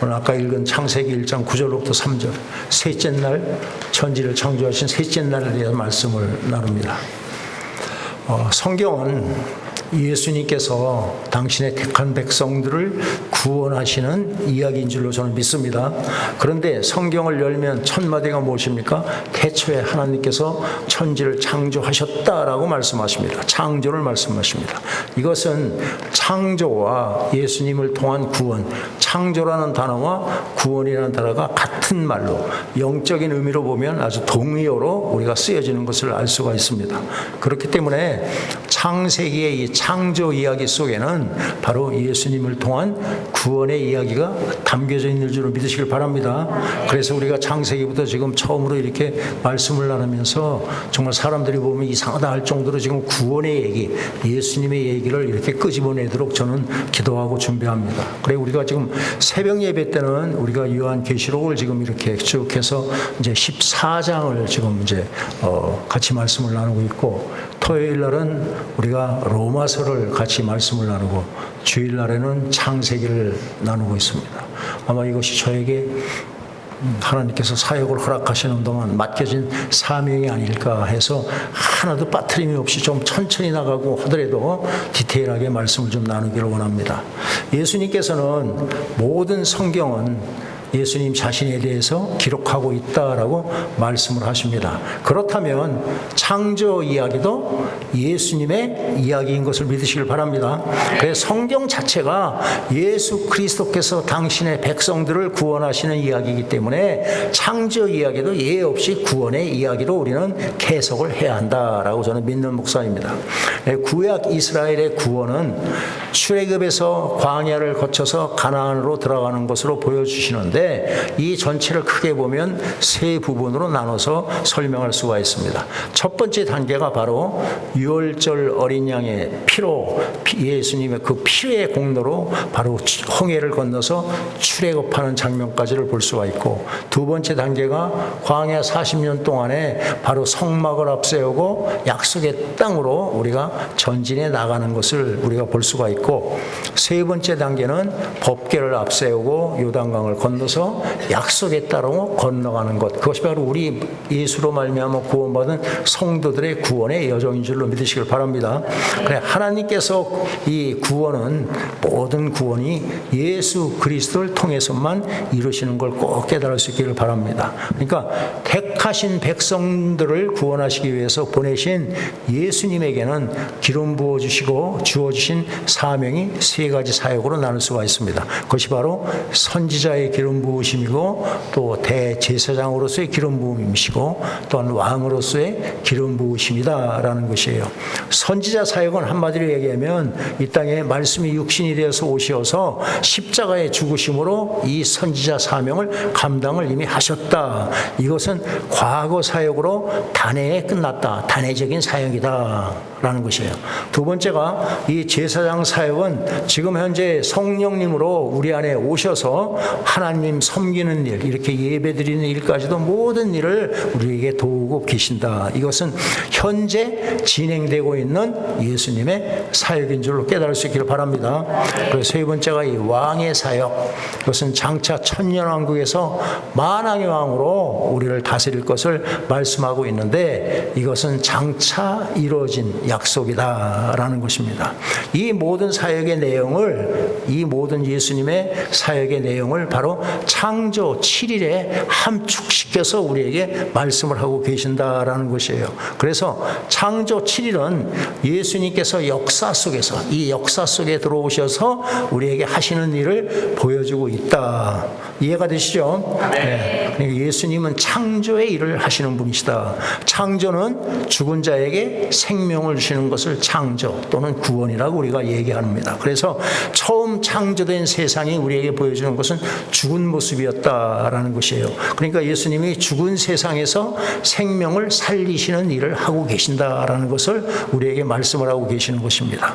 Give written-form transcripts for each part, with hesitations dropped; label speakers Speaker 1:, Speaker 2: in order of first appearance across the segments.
Speaker 1: 오늘 아까 읽은 창세기 1장 9절로부터 3절, 셋째 날 천지를 창조하신 셋째 날에 대해서 말씀을 나눕니다. 성경은 예수님께서 당신의 택한 백성들을 구원하시는 이야기인 줄로 저는 믿습니다. 그런데 성경을 열면 첫 마디가 무엇입니까? 태초에 하나님께서 천지를 창조하셨다라고 말씀하십니다. 창조를 말씀하십니다. 이것은 창조와 예수님을 통한 구원, 창조라는 단어와 구원이라는 단어가 같은 말로 영적인 의미로 보면 아주 동의어로 우리가 쓰여지는 것을 알 수가 있습니다. 그렇기 때문에 창세기의 이 창조 이야기 속에는 바로 예수님을 통한 구원의 이야기가 담겨져 있는 줄로 믿으시길 바랍니다. 그래서 우리가 창세기부터 지금 처음으로 이렇게 말씀을 나누면서 정말 사람들이 보면 이상하다 할 정도로 지금 구원의 얘기, 예수님의 얘기를 이렇게 끄집어내도록 저는 기도하고 준비합니다. 그래 우리가 지금 새벽 예배 때는 우리가 요한계시록을 지금 이렇게 쭉 해서 이제 14장을 지금 이제 같이 말씀을 나누고 있고, 토요일 날은 우리가 로마서를 같이 말씀을 나누고, 주일 날에는 창세기를 나누고 있습니다. 아마 이것이 저에게 하나님께서 사역을 허락하시는 동안 맡겨진 사명이 아닐까 해서 하나도 빠트림이 없이 좀 천천히 나가고 하더라도 디테일하게 말씀을 좀 나누기를 원합니다. 예수님께서는 모든 성경은 예수님 자신에 대해서 기록하고 있다라고 말씀을 하십니다. 그렇다면 창조 이야기도 예수님의 이야기인 것을 믿으시길 바랍니다. 그래서 성경 자체가 예수 그리스도께서 당신의 백성들을 구원하시는 이야기이기 때문에 창조 이야기도 예외 없이 구원의 이야기로 우리는 해석을 해야 한다라고 저는 믿는 목사입니다. 구약 이스라엘의 구원은 출애굽에서 광야를 거쳐서 가나안으로 들어가는 것으로 보여주시는데, 이 전체를 크게 보면 세 부분으로 나눠서 설명할 수가 있습니다. 첫 번째 단계가 바로 유월절 어린 양의 피로, 예수님의 그 피의 공로로 바로 홍해를 건너서 출애굽하는 장면까지를 볼 수가 있고, 두 번째 단계가 광야 40년 동안에 바로 성막을 앞세우고 약속의 땅으로 우리가 전진해 나가는 것을 우리가 볼 수가 있고, 세 번째 단계는 법궤를 앞세우고 요단강을 건너서 약속에 따라 건너가는 것, 그것이 바로 우리 예수로 말미암아 구원받은 성도들의 구원의 여정인 줄로 믿으시길 바랍니다. 그래, 하나님께서 이 구원은, 모든 구원이 예수 그리스도를 통해서만 이루시는 걸 꼭 깨달을 수 있기를 바랍니다. 그러니까 택하신 백성들을 구원하시기 위해서 보내신 예수님에게는 기름 부어주시고 주어주신 사명이 세 가지 사역으로 나눌 수가 있습니다. 그것이 바로 선지자의 기름 부으심이고, 또 대제사장으로서의 기름 부음이시고, 또한 왕으로서의 기름 부으심이다라는 것이에요. 선지자 사역은 한마디로 얘기하면 이 땅에 말씀이 육신이 되어서 오셔서 십자가의 죽으심으로 이 선지자 사명을 감당을 이미 하셨다. 이것은 과거 사역으로 단회에 끝났다. 단회적인 사역이다라는 것이에요. 두 번째가 이 제사장 사역은 지금 현재 성령님으로 우리 안에 오셔서 하나님 섬기는 일, 이렇게 예배드리는 일까지도 모든 일을 우리에게 도우고 계신다. 이것은 현재 진행되고 있는 예수님의 사역인 줄로 깨달을 수 있기를 바랍니다. 그리고 세 번째가 이 왕의 사역, 이것은 장차 천년왕국에서 만왕의 왕으로 우리를 다스릴 것을 말씀하고 있는데, 이것은 장차 이루어진 약속이다라는 것입니다. 이 모든 사역의 내용을, 이 모든 예수님의 사역의 내용을 바로 창조 7일에 함축시켜서 우리에게 말씀을 하고 계신다라는 것이에요. 그래서 창조 7일은 예수님께서 역사 속에서, 이 역사 속에 들어오셔서 우리에게 하시는 일을 보여주고 있다. 이해가 되시죠? 네. 그러니까 예수님은 창조의 일을 하시는 분이시다. 창조는 죽은 자에게 생명을 주시는 것을 창조 또는 구원이라고 우리가 얘기합니다. 그래서 처음 창조된 세상이 우리에게 보여주는 것은 죽은 모습이었다라는 것이에요. 그러니까 예수님이 죽은 세상에서 생명을 살리시는 일을 하고 계신다라는 것을 우리에게 말씀을 하고 계시는 것입니다.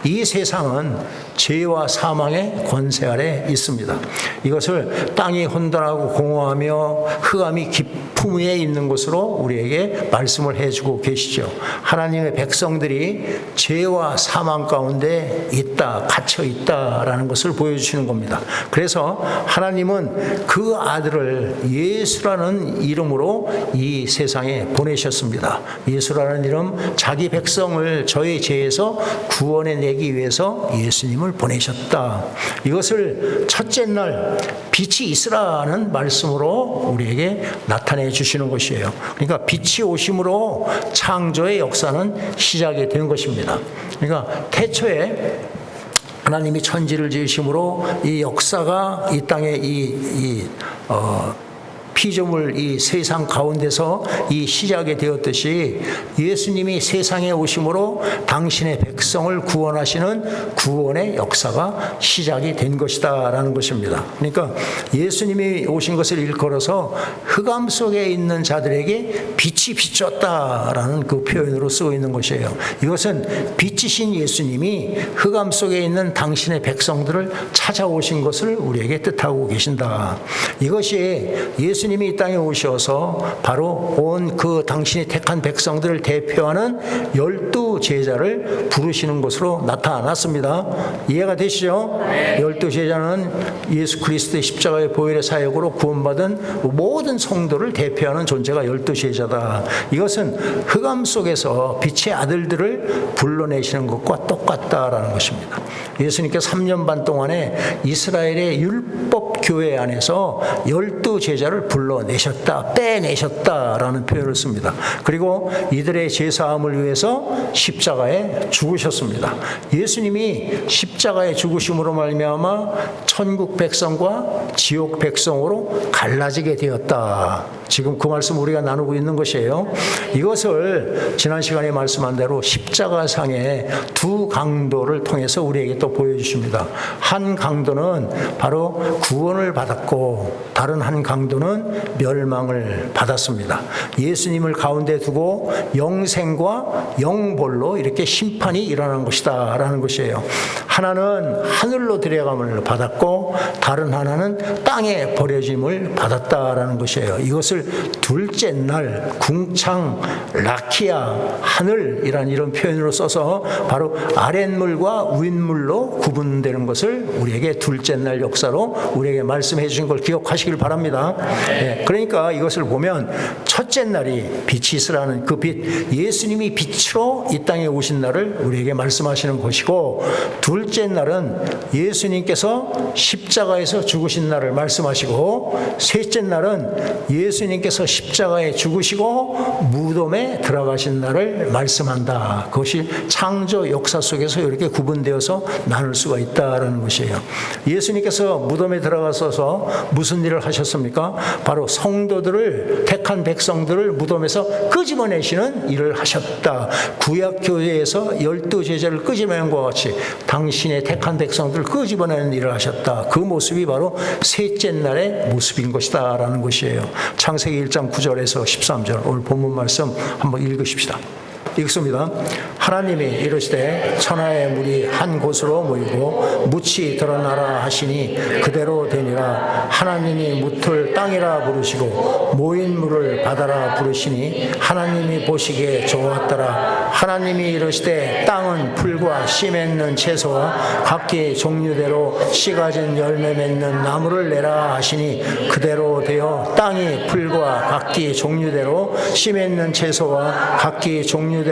Speaker 1: 이 세상은 죄와 사망의 권세 아래 있습니다. 이것을 땅이 혼돈하고 공허하며 흑암이 깊음 위에 있는 것으로 우리에게 말씀을 해주고 계시죠. 하나님의 백성들이 죄와 사망 가운데 있다, 갇혀 있다라는 것을 보여주시는 겁니다. 그래서 하나님은 그 아들을 예수라는 이름으로 이 세상에 보내셨습니다. 예수라는 이름, 자기 백성을 저의 죄에서 구원해내기 위해서 예수님을 보내셨다. 이것을 첫째 날 빛이 있으라는 말씀으로 우리에게 나타내 주시는 것이에요. 그러니까 빛이 오심으로 창조의 역사는 시작이 된 것입니다. 그러니까 태초에 하나님이 천지를 지으심으로 이 역사가 이 땅에 피조물 이 세상 가운데서 이 시작이 되었듯이 예수님이 세상에 오심으로 당신의 백성을 구원하시는 구원의 역사가 시작이 된 것이다라는 것입니다. 그러니까 예수님이 오신 것을 일컬어서 흑암 속에 있는 자들에게 빛이 비쳤다라는 그 표현으로 쓰고 있는 것이에요. 이것은 빛이신 예수님이 흑암 속에 있는 당신의 백성들을 찾아오신 것을 우리에게 뜻하고 계신다. 이것이 예수님이 이 땅에 오셔서 바로 온 그 당신이 택한 백성들을 대표하는 12 제자를 부르시는 것으로 나타났습니다. 이해가 되시죠? 12 제자는 예수 그리스도의 십자가의 보혈의 사역으로 구원받은 모든 성도를 대표하는 존재가 12 제자다. 이것은 흑암 속에서 빛의 아들들을 불러내시는 것과 똑같다라는 것입니다. 예수님께서 3년 반 동안에 이스라엘의 율법 교회 안에서 12 제자를 불러내셨다, 빼내셨다라는 표현을 씁니다. 그리고 이들의 죄사함을 위해서 십자가에 죽으셨습니다. 예수님이 십자가에 죽으심으로 말미암아 천국 백성과 지옥 백성으로 갈라지게 되었다. 지금 그 말씀 우리가 나누고 있는 것이에요. 이것을 지난 시간에 말씀한 대로 십자가상의 두 강도를 통해서 우리에게 또 보여주십니다. 한 강도는 바로 구원을 받았고 다른 한 강도는 멸망을 받았습니다. 예수님을 가운데 두고 영생과 영벌로 이렇게 심판이 일어난 것이다 라는 것이에요. 하나는 하늘로 데려감을 받았고 다른 하나는 땅에 버려짐을 받았다라는 것이에요. 이것을 둘째 날 궁창 라키아 하늘이란 이런 표현으로 써서 바로 아랫물과 윗물로 구분되는 것을 우리에게 둘째 날 역사로 우리에게 말씀해 주신 걸 기억하시길 바랍니다. 네, 그러니까 이것을 보면 첫째 날이 빛이 있으라는 그 빛, 예수님이 빛으로 이 땅에 오신 날을 우리에게 말씀하시는 것이고, 둘째 날은 예수님께서 십자가에서 죽으신 날을 말씀하시고, 셋째 날은 예수님께서 십자가에 죽으시고 무덤에 들어가신 날을 말씀한다. 그것이 창조 역사 속에서 이렇게 구분되어서 나눌 수가 있다라는 것이에요. 예수님께서 무덤에 들어가셔서 무슨 일을 하셨습니까? 바로 성도들을, 택한 백성들을 무덤에서 끄집어내시는 일을 하셨다. 구약교회에서 12 제자를 끄집어낸 것과 같이 당신의 택한 백성들을 끄집어내는 일을 하셨다. 그 모습이 바로 셋째 날의 모습인 것이다 라는 것이에요. 창세기 1장 9절에서 13절 오늘 본문 말씀 한번 읽으십시다. 읽습니다. 하나님이 이르시되 천하의 물이 한 곳으로 모이고 묻이 드러나라 하시니 그대로 되니라. 하나님이 묻을 땅이라 부르시고 모인 물을 바다라 부르시니 하나님이 보시기에 좋았더라. 하나님이 이르시되 땅은 풀과 씨 맺는 채소와 각기 종류대로 씨 가진 열매 맺는 나무를 내라 하시니 그대로 되어 땅이 풀과 각기 종류대로 씨 맺는 채소와 각기 종류대로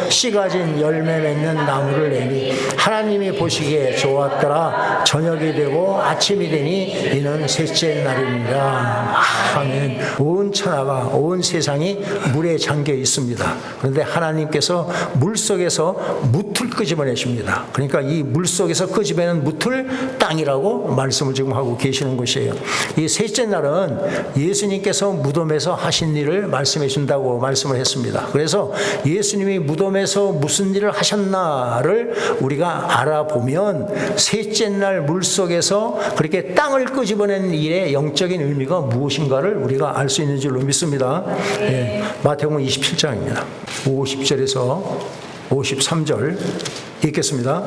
Speaker 1: 씨 가진 열매 맺는 나무를 내니 하나님이 보시기에 좋았더라. 저녁이 되고 아침이 되니 이는 셋째 날입니다. 아멘. 온 천하가, 온 세상이 물에 잠겨 있습니다. 그런데 하나님께서 물속에서 묻을 끄집어내십니다. 그러니까 이 물속에서 끄집어내는 묻을 땅이라고 말씀을 지금 하고 계시는 것이에요. 이 셋째 날은 예수님께서 무덤에서 하신 일을 말씀해 준다고 말씀을 했습니다. 그래서 예수님이 무덤에서 무슨 일을 하셨나를 우리가 알아보면 셋째 날 물속에서 그렇게 땅을 끄집어낸 일의 영적인 의미가 무엇인가를 우리가 알 수 있는 줄로 믿습니다. 예, 마태복음 27장입니다. 50절에서 53절 읽겠습니다.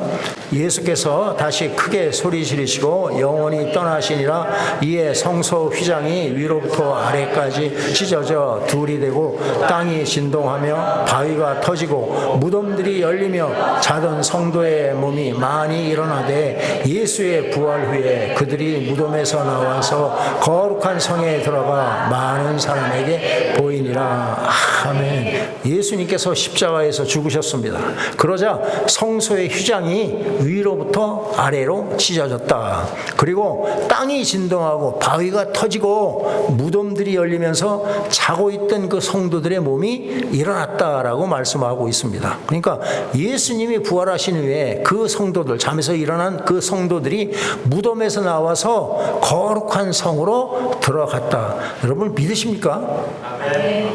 Speaker 1: 예수께서 다시 크게 소리 지르시고 영원히 떠나시니라. 이에 성소 휘장이 위로부터 아래까지 찢어져 둘이 되고 땅이 진동하며 바위가 터지고 무덤들이 열리며 자던 성도의 몸이 많이 일어나되 예수의 부활 후에 그들이 무덤에서 나와서 거룩한 성에 들어가 많은 사람에게 보이니라. 아멘. 예수님께서 십자가에서 죽으셨습니다. 그러자 성소의 휘장이 위로부터 아래로 찢어졌다. 그리고 땅이 진동하고 바위가 터지고 무덤들이 열리면서 자고 있던 그 성도들의 몸이 일어났다라고 말씀하고 있습니다. 그러니까 예수님이 부활하신 후에 그 성도들, 잠에서 일어난 그 성도들이 무덤에서 나와서 거룩한 성으로 들어갔다. 여러분 믿으십니까?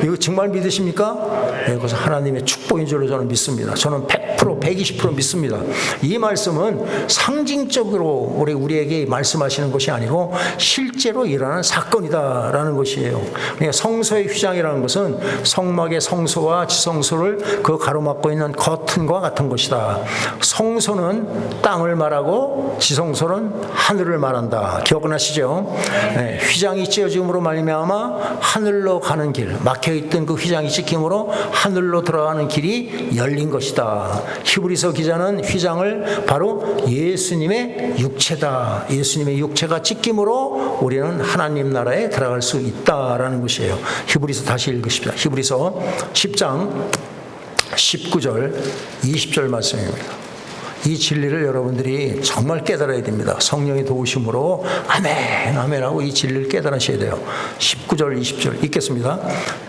Speaker 1: 이거 정말 믿으십니까? 네, 그것은 하나님의 축복인 줄로 저는 믿습니다. 저는 100%, 120% 믿습니다. 이 말씀은 상징적으로 우리에게 말씀하시는 것이 아니고 실제로 일어난 사건이다라는 것이에요. 그러니까 성소의 휘장이라는 것은 성막의 성소와 지성소를 그 가로막고 있는 커튼과 같은 것이다. 성소는 땅을 말하고 지성소는 하늘을 말한다. 기억나시죠? 네, 휘장이 찢어짐으로 말미암아 하늘로 가는 길, 막혀있던 그 휘장이 찢김으로 하늘로 들어가는 길이 열린 것이다. 히브리서 기자는 휘장을 바로 예수님의 육체다. 예수님의 육체가 찢김으로 우리는 하나님 나라에 들어갈 수 있다라는 것이에요. 히브리서 다시 읽으십시다. 히브리서 10장 19절 20절 말씀입니다. 이 진리를 여러분들이 정말 깨달아야 됩니다. 성령의 도우심으로 아멘 아멘 하고 이 진리를 깨달으셔야 돼요. 19절 20절 읽겠습니다.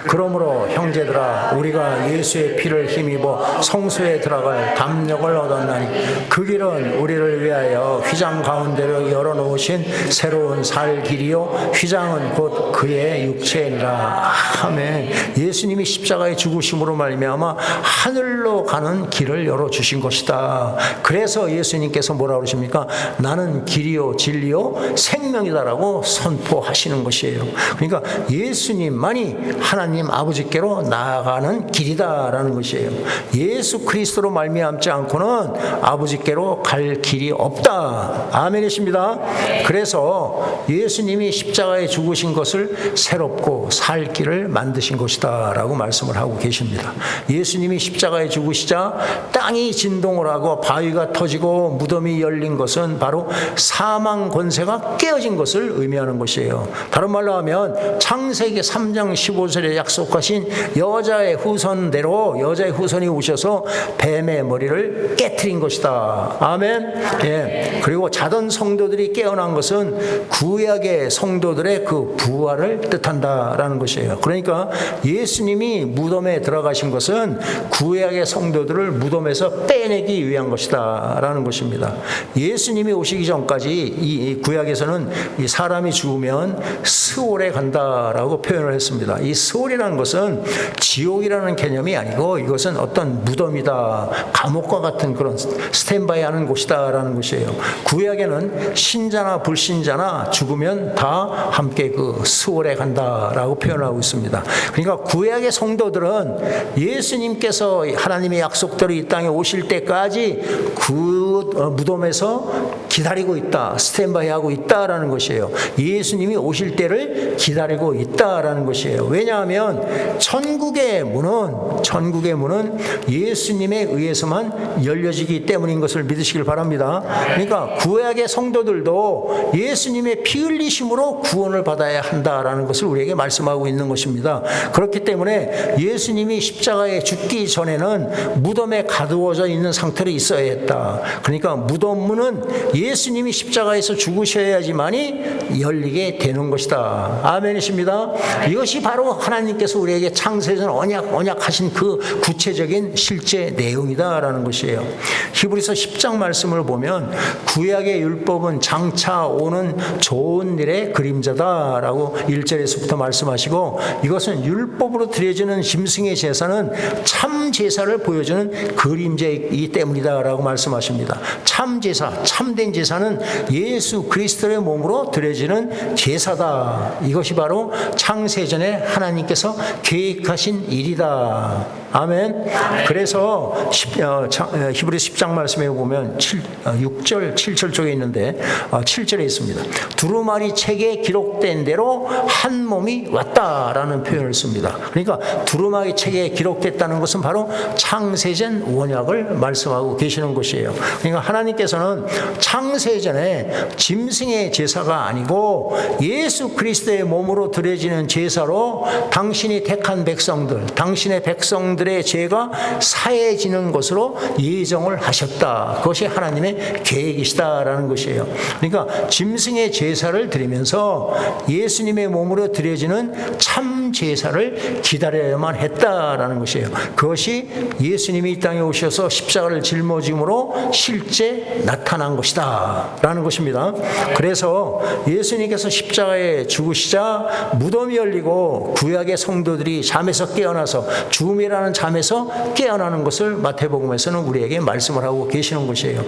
Speaker 1: 그러므로 형제들아 우리가 예수의 피를 힘입어 성소에 들어갈 담력을 얻었나니 그 길은 우리를 위하여 휘장 가운데로 열어놓으신 새로운 살 길이요 휘장은 곧 그의 육체니라. 아멘. 예수님이 십자가에 죽으심으로 말미암아 하늘로 가는 길을 열어주신 것이다. 그래서 예수님께서 뭐라고 그러십니까? 나는 길이요 진리요 생명이다라고 선포하시는 것이에요. 그러니까 예수님만이 하나님 아버지께로 나아가는 길이다라는 것이에요. 예수 그리스도로 말미암지 않고는 아버지께로 갈 길이 없다. 아멘이십니다. 그래서 예수님이 십자가에 죽으신 것을 새롭고 살 길을 만드신 것이다 라고 말씀을 하고 계십니다. 예수님이 십자가에 죽으시자 땅이 진동을 하고 바위가 터지고 무덤이 열린 것은 바로 사망 권세가 깨어진 것을 의미하는 것이에요. 다른 말로 하면 창세기 3장 15절에 약속하신 여자의 후손대로 여자의 후손이 오셔서 뱀의 머리를 깨트린 것이다. 아멘. 예. 그리고 자던 성도들이 깨어난 것은 구약의 성도들의 그 부활을 뜻한다라는 것이에요. 그러니까 예수님이 무덤에 들어가신 것은 구약의 성도들을 무덤에서 빼내기 위한 것이다 라는 것입니다. 예수님이 오시기 전까지 이 구약에서는 이 사람이 죽으면 스올에 간다라고 표현을 했습니다. 이 스올이라는 것은 지옥이라는 개념이 아니고 이것은 어떤 무덤이다, 감옥과 같은 그런 스탠바이 하는 곳이다 라는 것이에요. 구약에는 신자나 불신자나 죽으면 다 함께 그 스올에 간다라고 표현하고 있습니다. 그러니까 구약의 성도들은 예수님께서 하나님의 약속대로 이 땅에 오실 때까지 그 무덤에서 기다리고 있다, 스탠바이 하고 있다라는 것이에요. 예수님이 오실 때를 기다리고 있다라는 것이에요. 왜냐하면 천국의 문은 예수님에 의해서만 열려지기 때문인 것을 믿으시길 바랍니다. 그러니까 구약의 성도들도 예수님의 피 흘리심으로 구원을 받아야 한다라는 것을 우리에게 말씀하고 있는 것입니다. 그렇기 때문에 예수님이 십자가에 죽기 전에는 무덤에 가두어져 있는 상태로 있어야 했다. 그러니까 무덤 문은 예수님이 십자가에서 죽으셔야지만이 열리게 되는 것이다. 아멘이십니다. 이것이 바로 하나님께서 우리에게 창세전 언약하신 그 구체적인 실제 내용이다라는 것이에요. 히브리서 10장 말씀을 보면 구약의 율법은 장차 오는 좋은 일의 그림자다라고 1절에서부터 말씀하시고 이것은 율법으로 드려지는 짐승의 제사는 참 제사를 보여주는 그림자이기 때문이다라고 말씀하십니다. 참 제사, 참된 제사는 예수 그리스도의 몸으로 드려지는 제사다. 이것이 바로 창세전에 하나님께서 계획하신 일이다. 아멘. 그래서 히브리서 10장 말씀에 보면 6절, 7절 쪽에 있는데 7절에 있습니다. 두루마리 책에 기록된 대로 한 몸이 왔다라는 표현을 씁니다. 그러니까 두루마리 책에 기록됐다는 것은 바로 창세전 원약을 말씀하고 계시는 것이에요. 그러니까 하나님께서는 창세전에 짐승의 제사가 아니고 예수 그리스도의 몸으로 드려지는 제사로 당신이 택한 백성들, 당신의 백성들의 죄가 사해지는 것으로 예정을 하셨다. 그것이 하나님의 계획이시다라는 것이에요. 그러니까 짐승의 제사를 드리면서 예수님의 몸으로 드려지는 참 제사를 기다려야만 했다라는 것이에요. 그것이 예수님이 이 땅에 오셔서 십자가를 짊어짐으로 실제 나타난 것이다 라는 것입니다. 그래서 예수님께서 십자가에 죽으시자 무덤이 열리고 구약의 성도들이 잠에서 깨어나서 죽음이라는 잠에서 깨어나는 것을 마태복음에서는 우리에게 말씀을 하고 계시는 것이에요.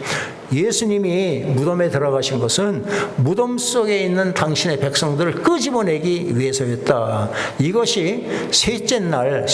Speaker 1: 예수님이 무덤에 들어가신 것은 무덤 속에 있는 당신의 백성들을 끄집어내기 위해서였다. 이것이 셋째 날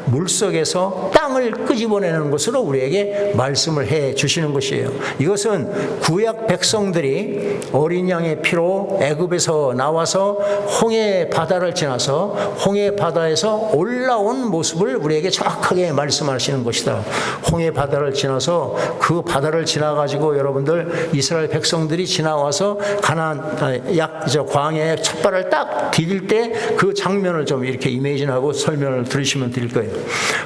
Speaker 1: 물속에서 땅을 끄집어내는 것으로 우리에게 말씀을 해 주시는 것이에요. 이것은 구약 백성들이 어린 양의 피로 애굽에서 나와서 홍해 바다를 지나서 홍해 바다에서 올라온 모습을 우리에게 정확하게 말씀하시는 것이다. 홍해 바다를 지나서 그 바다를 지나가지고 여러분들 이스라엘 백성들이 지나와서 광야에 첫 발을 딱 디딜 때 그 장면을 좀 이렇게 이미지하고 설명을 들으시면 될 거예요.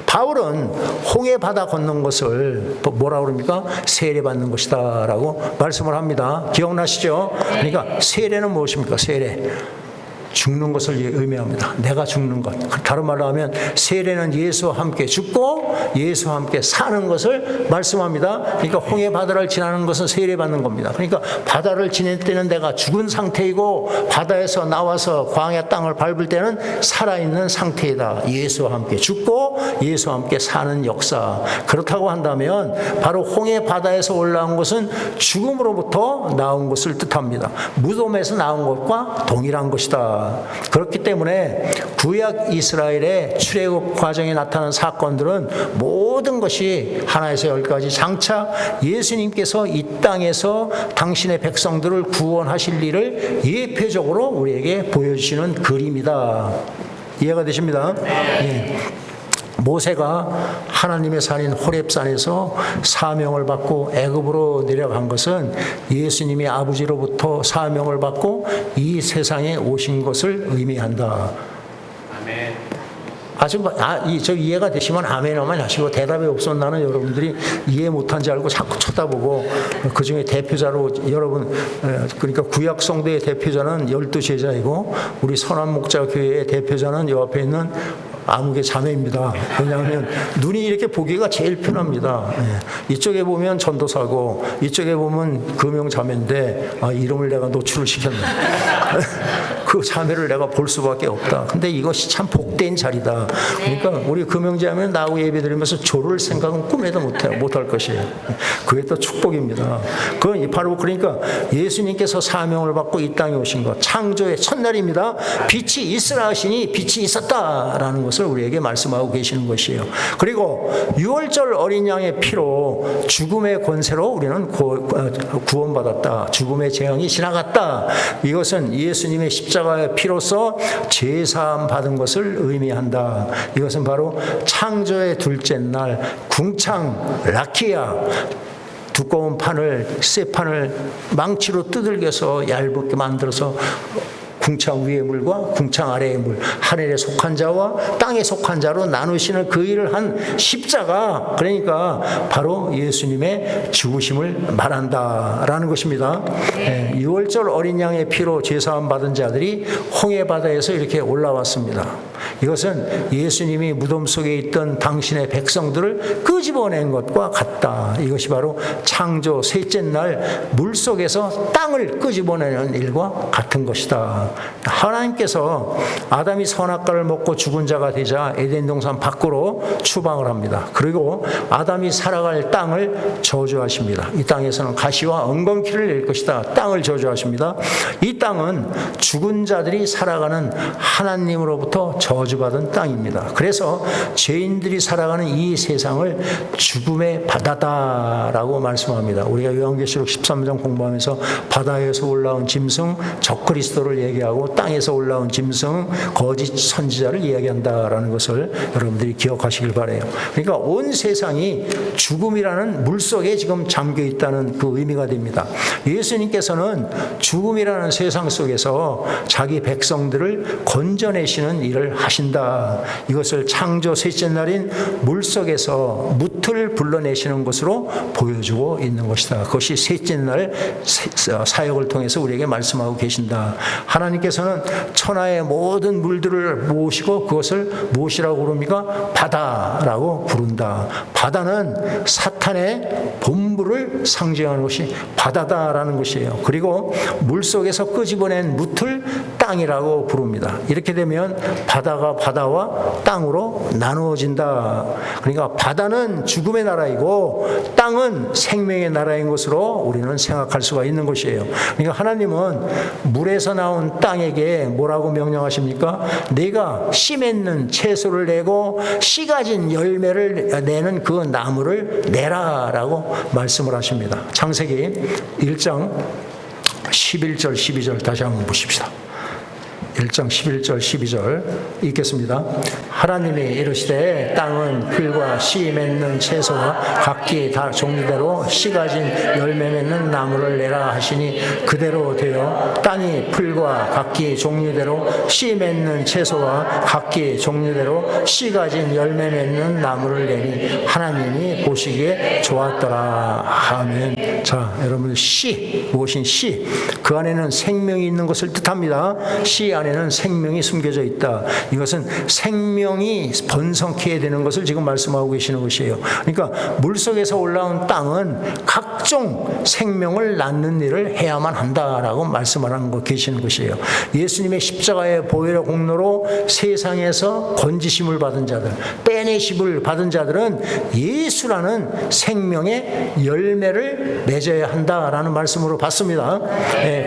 Speaker 1: 바울은 홍해 바다 건넌 것을 뭐라 그럽니까? 세례받는 것이다 라고 말씀을 합니다. 기억나시죠? 그러니까 세례는 무엇입니까? 세례. 죽는 것을 의미합니다. 내가 죽는 것. 다른 말로 하면 세례는 예수와 함께 죽고 예수와 함께 사는 것을 말씀합니다. 그러니까 홍해 바다를 지나는 것은 세례받는 겁니다. 그러니까 바다를 지낼 때는 내가 죽은 상태이고 바다에서 나와서 광야 땅을 밟을 때는 살아있는 상태이다. 예수와 함께 죽고 예수와 함께 사는 역사. 그렇다고 한다면 바로 홍해 바다에서 올라온 것은 죽음으로부터 나온 것을 뜻합니다. 무덤에서 나온 것과 동일한 것이다. 그렇기 때문에 구약 이스라엘의 출애굽 과정에 나타난 사건들은 모든 것이 하나에서 열까지 장차 예수님께서 이 땅에서 당신의 백성들을 구원하실 일을 예표적으로 우리에게 보여주시는 그림이다. 이해가 되십니다? 네. 모세가 하나님의 산인 호렙산에서 사명을 받고 애굽으로 내려간 것은 예수님이 아버지로부터 사명을 받고 이 세상에 오신 것을 의미한다. 아멘. 저 이해가 되시면 아멘만 하시고 대답이 없으면 나는 여러분들이 이해 못한 줄 알고 자꾸 쳐다보고 그 중에 대표자로 여러분 그러니까 구약 성도의 대표자는 12제자이고 우리 선한 목자 교회의 대표자는 요 앞에 있는 아무개 자매입니다. 왜냐하면 눈이 이렇게 보기가 제일 편합니다. 이쪽에 보면 전도사고 이쪽에 보면 금용자매인데 이름을 내가 노출을 시켰네. 그 자매를 내가 볼 수밖에 없다. 근데 이것이 참 복된 자리다. 그러니까 우리 금용자매는 나하고 예배드리면서 조를 생각은 꿈에도 못할 것이에요. 그게 또 축복입니다. 그건 바로 그러니까 예수님께서 사명을 받고 이 땅에 오신 것 창조의 첫날입니다. 빛이 있으라 하시니 빛이 있었다라는 것을 우리에게 말씀하고 계시는 것이에요. 그리고 6월절 어린 양의 피로 죽음의 권세로 우리는 구원받았다. 죽음의 재앙이 지나갔다. 이것은 예수님의 십자가의 피로서 제사함 받은 것을 의미한다. 이것은 바로 창조의 둘째 날 궁창 라키아 두꺼운 판을 쇠 판을 망치로 두들겨서 얇게 만들어서 궁창 위의 물과 궁창 아래의 물, 하늘에 속한 자와 땅에 속한 자로 나누시는 그 일을 한 십자가, 그러니까 바로 예수님의 죽으심을 말한다라는 것입니다. 6월절 어린 양의 피로 제사함 받은 자들이 홍해 바다에서 이렇게 올라왔습니다. 이것은 예수님이 무덤 속에 있던 당신의 백성들을 끄집어낸 것과 같다. 이것이 바로 창조 셋째 날 물속에서 땅을 끄집어내는 일과 같은 것이다. 하나님께서 아담이 선악과를 먹고 죽은 자가 되자 에덴 동산 밖으로 추방을 합니다. 그리고 아담이 살아갈 땅을 저주하십니다. 이 땅에서는 가시와 엉겅퀴를 낼 것이다. 땅을 저주하십니다. 이 땅은 죽은 자들이 살아가는 하나님으로부터 저주받은 땅입니다. 그래서 죄인들이 살아가는 이 세상을 죽음의 바다다라고 말씀합니다. 우리가 요한계시록 13장 공부하면서 바다에서 올라온 짐승 적그리스도를 얘기하고 땅에서 올라온 짐승 거짓 선지자를 이야기한다라는 것을 여러분들이 기억하시길 바라요. 그러니까 온 세상이 죽음이라는 물속에 지금 잠겨 있다는 그 의미가 됩니다. 예수님께서는 죽음이라는 세상 속에서 자기 백성들을 건져내시는 일을 하신다. 이것을 창조 셋째 날인 물속에서 무틀 불러내시는 것으로 보여주고 있는 것이다. 그것이 셋째 날 사역을 통해서 우리에게 말씀하고 계신다. 하나님께서는 천하의 모든 물들을 모으시고 그것을 무엇이라고 부릅니까? 바다라고 부른다. 바다는 사탄의 본부를 상징하는 것이 바다다라는 것이에요. 그리고 물속에서 끄집어낸 무틀 땅이라고 부릅니다. 이렇게 되면 바다가 바다와 땅으로 나누어진다. 그러니까 바다는 죽음의 나라이고 땅은 생명의 나라인 것으로 우리는 생각할 수가 있는 것이에요. 그러니까 하나님은 물에서 나온 땅에게 뭐라고 명령하십니까? 내가 씨 맺는 채소를 내고 씨 가진 열매를 내는 그 나무를 내라라고 말씀을 하십니다. 창세기 1장 11절 12절 다시 한번 보십시다. 1장 11절 12절 읽겠습니다. 하나님이 이르시되 땅은 풀과 씨 맺는 채소와 각기 다 종류대로 씨 가진 열매 맺는 나무를 내라 하시니 그대로 되어 땅이 풀과 각기 종류대로 씨 맺는 채소와 각기 종류대로 씨 가진 열매 맺는 나무를 내니 하나님이 보시기에 좋았더라. 아멘. 자, 여러분 씨 무엇인 씨? 그 안에는 생명이 있는 것을 뜻합니다. 씨 안에는 생명이 숨겨져 있다. 이것은 생명이 번성케 해야 되는 것을 지금 말씀하고 계시는 것이에요. 그러니까 물속에서 올라온 땅은 각종 생명을 낳는 일을 해야만 한다라고 말씀하는 계시는 것이에요. 예수님의 십자가의 보혈의 공로로 세상에서 건지심을 받은 자들, 빼내심을 받은 자들은 예수라는 생명의 열매를 맺어야 한다라는 말씀으로 봤습니다.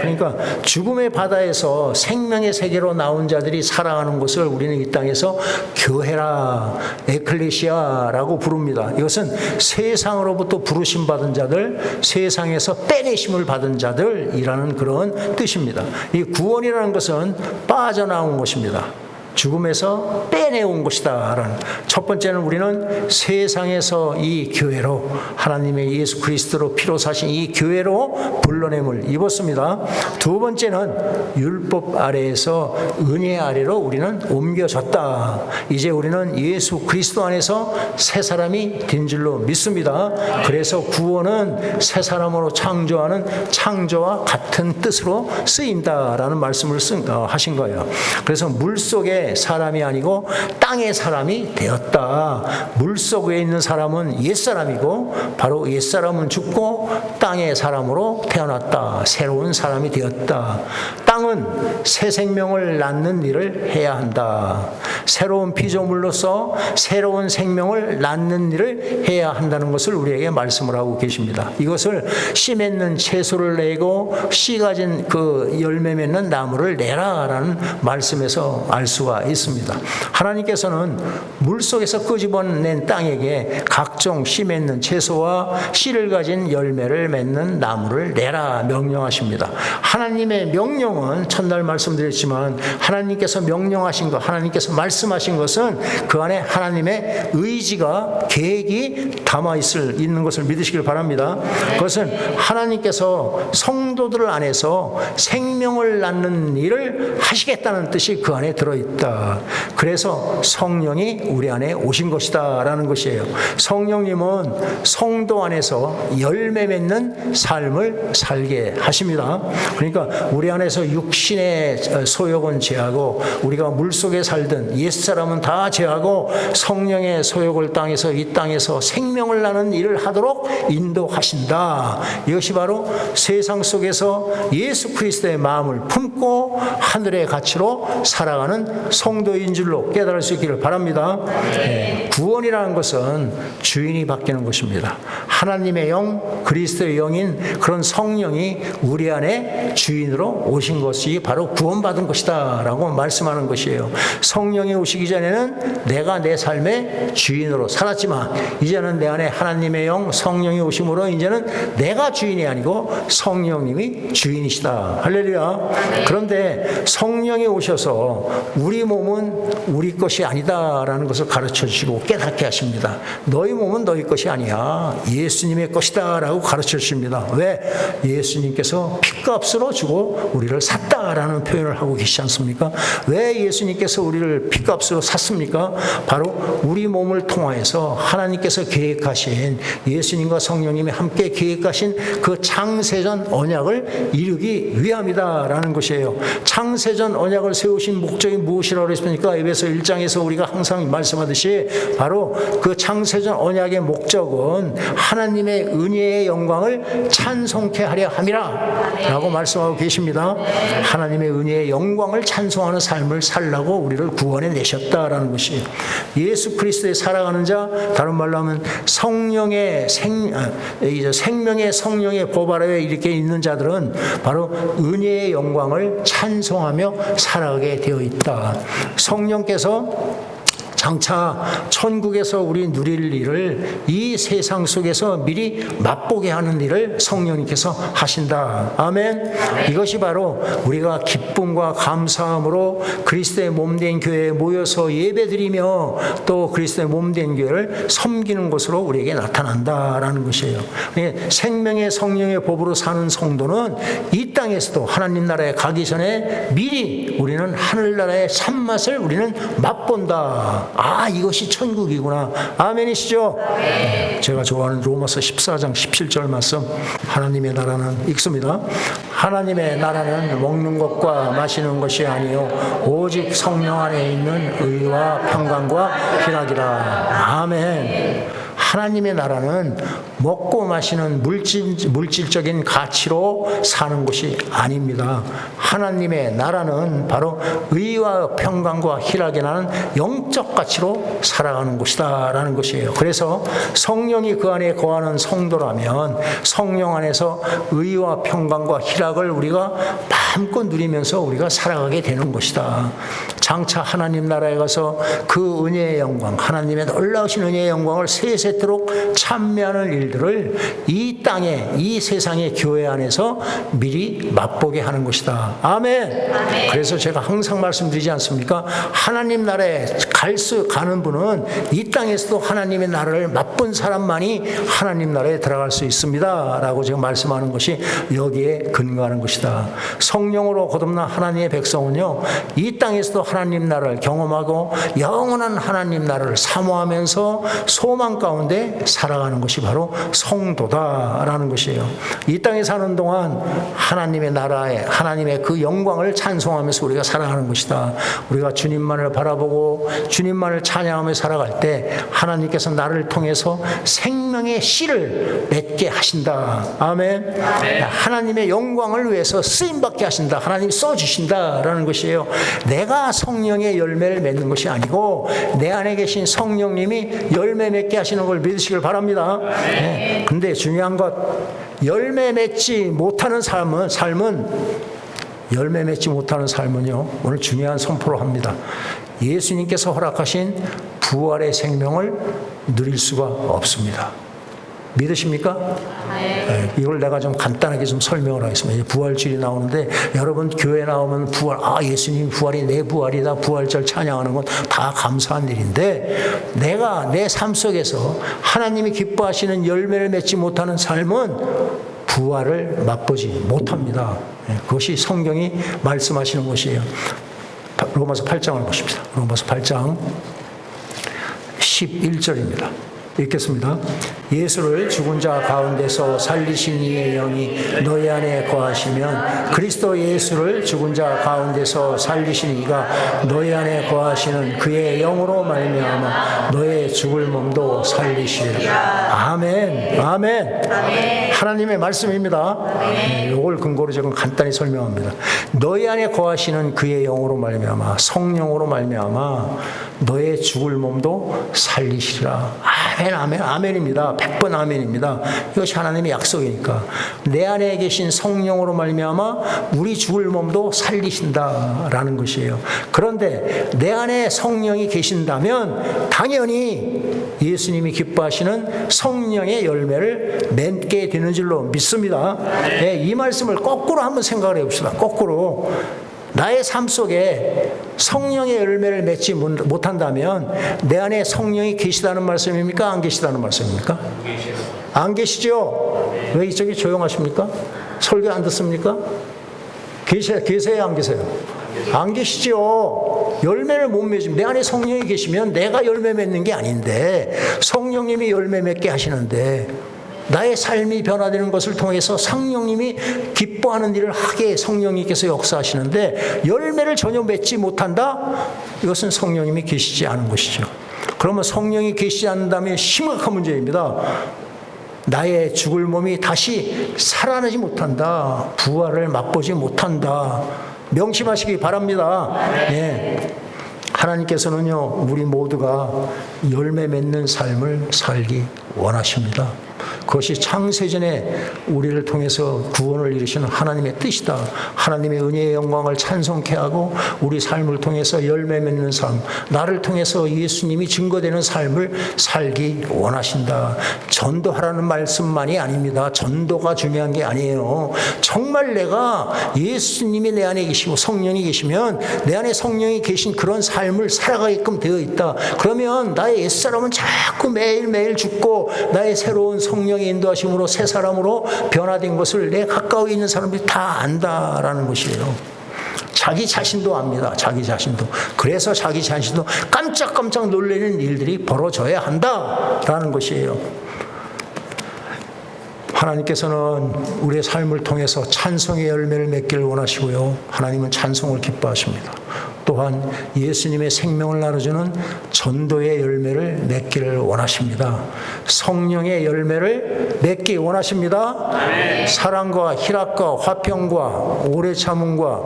Speaker 1: 그러니까 죽음의 바다에서 생명의 세계로 나온 자들이 살아가는 것을 우리는 이 땅에서 교회라, 에클레시아라고 부릅니다. 이것은 세상으로부터 부르심 받은 자들, 세상에서 빼내심을 받은 자들이라는 그런 뜻입니다. 이 구원이라는 것은 빠져나온 것입니다. 죽음에서 빼내온 것이다. 라는 첫 번째는 우리는 세상에서 이 교회로 하나님의 예수 그리스도로 피로 사신 이 교회로 불러냄을 입었습니다. 두 번째는 율법 아래에서 은혜 아래로 우리는 옮겨졌다. 이제 우리는 예수 그리스도 안에서 새 사람이 된 줄로 믿습니다. 그래서 구원은 새 사람으로 창조하는 창조와 같은 뜻으로 쓰인다라는 말씀을 하신 거예요. 그래서 물속에 사람이 아니고 땅의 사람이 되었다. 물속에 있는 사람은 옛사람이고 바로 옛사람은 죽고 땅의 사람으로 태어났다. 새로운 사람이 되었다. 땅은 새 생명을 낳는 일을 해야 한다. 새로운 피조물로서 새로운 생명을 낳는 일을 해야 한다는 것을 우리에게 말씀을 하고 계십니다. 이것을 씨 맺는 채소를 내고 씨 가진 그 열매 맺는 나무를 내라라는 말씀에서 알 수가 있습니다. 하나님께서는 물속에서 끄집어낸 땅에게 각종 씨 맺는 채소와 씨를 가진 열매를 맺는 나무를 내라 명령하십니다. 하나님의 명령은 첫날 말씀드렸지만 하나님께서 명령하신 것, 하나님께서 말씀하신 것은 그 안에 하나님의 의지가 계획이 담아 있는 것을 믿으시길 바랍니다. 그것은 하나님께서 성도들 안에서 생명을 낳는 일을 하시겠다는 뜻이 그 안에 들어있다. 그래서 성령이 우리 안에 오신 것이다 라는 것이에요. 성령님은 성도 안에서 열매 맺는 삶을 살게 하십니다. 그러니까 우리 안에서 육신의 소욕은 제하고 우리가 물속에 살든 옛사람은 다 제하고 성령의 소욕을 땅에서 이 땅에서 생명을 나는 일을 하도록 인도하신다. 이것이 바로 세상 속에서 예수 그리스도의 마음을 품고 하늘의 가치로 살아가는 성도인 줄로 깨달을 수 있기를 바랍니다. 구원이라는 것은 주인이 바뀌는 것입니다. 하나님의 영, 그리스도의 영인 그런 성령이 우리 안에 주인으로 오신 것이 바로 구원받은 것이다 라고 말씀하는 것이에요. 성령이 오시기 전에는 내가 내 삶의 주인으로 살았지만 이제는 내 안에 하나님의 영, 성령이 오심으로 이제는 내가 주인이 아니고 성령님이 주인이시다. 할렐루야. 그런데 성령이 오셔서 우리 몸은 우리 것이 아니다라는 것을 가르쳐 주시고 깨닫게 하십니다. 너희 몸은 너희 것이 아니야. 예수님의 것이다 라고 가르쳐 주십니다. 왜? 예수님께서 핏값으로 주고 우리를 샀다라는 표현을 하고 계시지 않습니까? 왜 예수님께서 우리를 핏값으로 샀습니까? 바로 우리 몸을 통하여서 하나님께서 계획하신 예수님과 성령님이 함께 계획하신 그 창세전 언약을 이루기 위함이다라는 것이에요. 창세전 언약을 세우신 목적이 무엇이라고 그랬습니까? 에베소 1장에서 우리가 항상 말씀하듯이 바로 그 창세전 언약의 목적은 하나님의 은혜의 영광을 찬송케 하려 함이라 라고 말씀하고 계십니다. 하나님의 은혜의 영광을 찬송하는 삶을 살라고 우리를 구원해 내셨다라는 것이에요. 예수 그리스도에 살아가는 자, 다른 말로 하면 성령의 생명의 성령의 법 아래에 이렇게 있는 자들은 바로 은혜의 영광을 찬송하며 살아가게 되어 있다. 성령께서 장차 천국에서 우리 누릴 일을 이 세상 속에서 미리 맛보게 하는 일을 성령님께서 하신다. 아멘. 이것이 바로 우리가 기쁨과 감사함으로 그리스도의 몸된 교회에 모여서 예배드리며 또 그리스도의 몸된 교회를 섬기는 것으로 우리에게 나타난다라는 것이에요. 생명의 성령의 법으로 사는 성도는 이 땅에서도 하나님 나라에 가기 전에 미리 우리는 하늘나라의 참맛을 우리는 맛본다. 아, 이것이 천국이구나. 아멘이시죠? 아멘. 제가 좋아하는 로마서 14장 17절 말씀, 하나님의 나라는 읽습니다. 하나님의 나라는 먹는 것과 마시는 것이 아니요 오직 성령 안에 있는 의와 평강과 희락이라. 아멘. 하나님의 나라는 먹고 마시는 물질적인 가치로 사는 것이 아닙니다. 하나님의 나라는 바로 의와 평강과 희락이 나는 영적 가치로 살아가는 것이다 라는 것이에요. 그래서 성령이 그 안에 거하는 성도라면 성령 안에서 의와 평강과 희락을 우리가 마음껏 누리면서 우리가 살아가게 되는 것이다. 장차 하나님 나라에 가서 그 은혜의 영광, 하나님의 놀라우신 은혜의 영광을 세세토록 찬미하는 일들을 이 땅에, 이 세상의 교회 안에서 미리 맛보게 하는 것이다. 아멘. 아멘. 그래서 제가 항상 말씀드리지 않습니까? 하나님 나라에 가는 분은 이 땅에서도 하나님의 나라를 맛본 사람만이 하나님 나라에 들어갈 수 있습니다 라고 제가 말씀하는 것이 여기에 근거하는 것이다. 성령으로 거듭난 하나님의 백성은요, 이 땅에서도 하나님 나라를 경험하고 영원한 하나님 나라를 사모하면서 소망 가운데 살아가는 것이 바로 성도다라는 것이에요. 이 땅에 사는 동안 하나님의 나라에 하나님의 그 영광을 찬송하면서 우리가 살아가는 것이다. 우리가 주님만을 바라보고 주님만을 찬양하며 살아갈 때 하나님께서 나를 통해서 생명의 씨를 맺게 하신다. 아멘. 아멘. 하나님의 영광을 위해서 쓰임받게 하신다. 하나님 써주신다라는 것이에요. 내가 성령의 열매를 맺는 것이 아니고 내 안에 계신 성령님이 열매 맺게 하시는 걸 믿으시길 바랍니다. 네. 근데 중요한 것, 열매 맺지 못하는 열매 맺지 못하는 삶은요, 오늘 중요한 선포를 합니다. 예수님께서 허락하신 부활의 생명을 누릴 수가 없습니다. 믿으십니까? 네, 이걸 내가 좀 간단하게 좀 설명을 하겠습니다. 부활절이 나오는데 여러분 교회 나오면 부활, 예수님 부활이 내 부활이다, 부활절 찬양하는 건 다 감사한 일인데 내가 내 삶 속에서 하나님이 기뻐하시는 열매를 맺지 못하는 삶은 부활을 맛보지 못합니다. 그것이 성경이 말씀하시는 것이에요. 로마서 8장을 보십시다. 로마서 8장 11절입니다. 읽겠습니다. 예수를 죽은 자 가운데서 살리신 이의 영이 너희 안에 거하시면 그리스도 예수를 죽은 자 가운데서 살리신 이가 너희 안에 거하시는 그의 영으로 말미암아 너의 죽을 몸도 살리시리라. 아멘. 아멘. 하나님의 말씀입니다. 이걸 근거로 제가 간단히 설명합니다. 너희 안에 거하시는 그의 영으로 말미암아 성령으로 말미암아 너의 죽을 몸도 살리시리라. 아멘, 아멘, 아멘입니다. 100번 아멘입니다. 이것이 하나님의 약속이니까. 내 안에 계신 성령으로 말미암아 우리 죽을 몸도 살리신다라는 것이에요. 그런데 내 안에 성령이 계신다면 당연히 예수님이 기뻐하시는 성령의 열매를 맺게 되는 줄로 믿습니다. 네, 이 말씀을 거꾸로 한번 생각을 해봅시다. 거꾸로. 나의 삶 속에 성령의 열매를 맺지 못한다면 내 안에 성령이 계시다는 말씀입니까? 안 계시다는 말씀입니까? 안 계시죠? 왜 이쪽이 조용하십니까? 설교 안 듣습니까? 계세요? 안 계세요? 안 계시죠? 열매를 못 맺으면 내 안에 성령이 계시면 내가 열매 맺는 게 아닌데 성령님이 열매 맺게 하시는데 나의 삶이 변화되는 것을 통해서 성령님이 기뻐하는 일을 하게 성령님께서 역사하시는데 열매를 전혀 맺지 못한다? 이것은 성령님이 계시지 않은 것이죠. 그러면 성령이 계시지 않는다면 심각한 문제입니다. 나의 죽을 몸이 다시 살아나지 못한다. 부활을 맛보지 못한다. 명심하시기 바랍니다. 네. 하나님께서는요, 우리 모두가 열매 맺는 삶을 살기 원하십니다. 그것이 창세전에 우리를 통해서 구원을 이루시는 하나님의 뜻이다. 하나님의 은혜의 영광을 찬송케 하고 우리 삶을 통해서 열매 맺는 삶, 나를 통해서 예수님이 증거되는 삶을 살기 원하신다. 전도하라는 말씀만이 아닙니다. 전도가 중요한 게 아니에요. 정말 내가 예수님이 내 안에 계시고 성령이 계시면 내 안에 성령이 계신 그런 삶을 살아가게끔 되어 있다. 그러면 나의 옛사람은 자꾸 매일매일 죽고 나의 새로운 성령의 인도하심으로 새 사람으로 변화된 것을 내 가까이 있는 사람들이 다 안다라는 것이에요. 자기 자신도 압니다. 자기 자신도. 그래서 자기 자신도 깜짝깜짝 놀라는 일들이 벌어져야 한다라는 것이에요. 하나님께서는 우리의 삶을 통해서 찬송의 열매를 맺기를 원하시고요. 하나님은 찬송을 기뻐하십니다. 또한 예수님의 생명을 나눠주는 전도의 열매를 맺기를 원하십니다. 성령의 열매를 맺기 원하십니다. 아멘. 사랑과 희락과 화평과 오래 참음과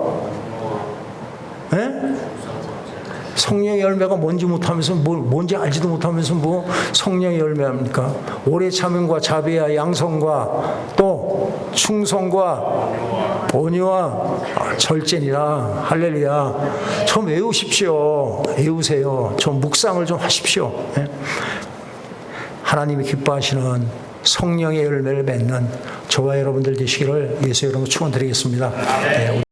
Speaker 1: 성령의 열매가 뭔지 못하면서 뭔지 알지도 못하면서 뭐 성령의 열매합니까? 오래 참음과 자비와 양성과 또 충성과 온유와 절제니라. 할렐루야. 좀 외우십시오. 외우세요. 좀 묵상을 좀 하십시오. 하나님이 기뻐하시는 성령의 열매를 맺는 저와 여러분들 되시기를 예수 이름으로 축원드리겠습니다.